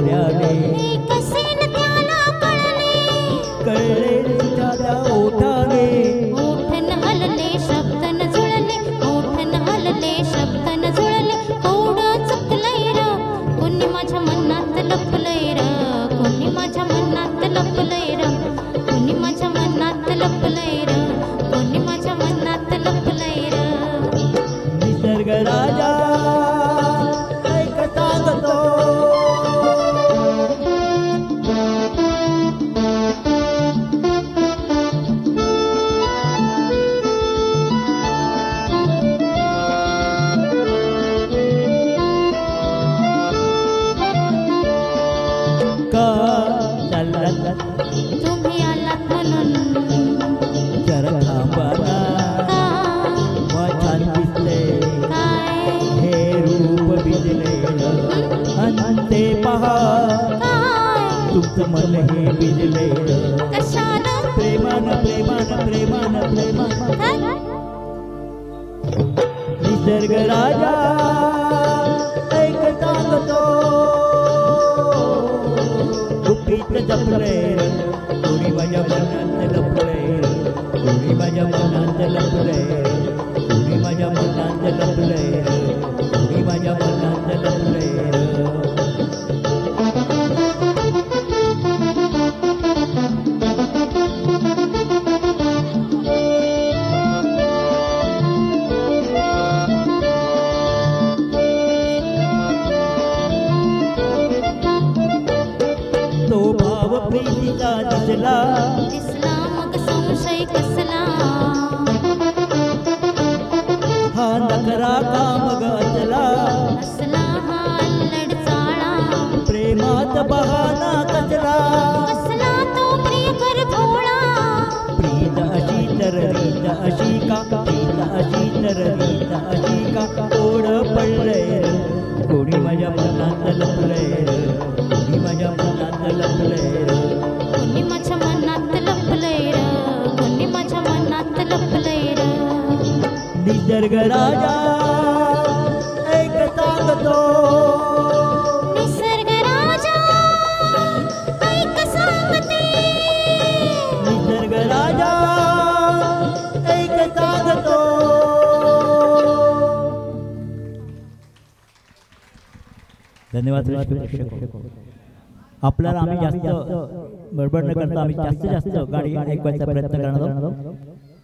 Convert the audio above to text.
डोळ्याने कसे न त्याला कळले तुझ्या त्या ओठाने ओठन हलले शब्द न जुळले ओठन हलले शब्द न जुळले थोडं चुकलंय र कोणी माझ्या मनात लपलंय र कोणी माझ्या मनात लपलंय र कोणी माझ्या मनात लपलंय र कोणी माझ्या मनात लपलंय र निसर्ग राजा ऐक सांगतो का चाललात तुम्ही आलात म्हणून जरा थांबा ना मग छान दिसते काय हे रूप भिजलेलं आणि ते पहा काय तुमचं मन हे भिजलेलं कशानं प्रेमानं प्रेमानं प्रेमानं प्रेमानं निसर्ग राजा ऐक सांगतो गुपित जपलंय कोणी माझ्या मनात लपलंय कोणी माझ्या मनात लपलंय कोणी माझ्या मनात लपलंय कोणी माझ्या मनात लपलंय तो भाव प्रीतीचा दिसला दिसला मग संशय कसला हा नखरा का मग असला असला हा अल्लड चाळा प्रेमात बहाना कसला कसला तो प्रियकर भोळा प्रीत अशी तर रीत अशी का प्रीत अशी तर रीत अशी का ओढ पडलंय कोणी माझ्या मनात लपलंय कोणी माझ्या मनात लपलंय कोणी माझ्या मनात लपलंय र कोणी माझ्या मनात लपलंय र निसर्ग राजा ऐक सांगतो निसर्ग राजा ऐक सांगते निसर्ग राजा ऐक सांगतो धन्यवाद प्रेक्षक आपल्याला आम्ही जास्त बडबड न करता आम्ही जास्तीत जास्त गाणी ऐकवायचा प्रयत्न करणार आहोत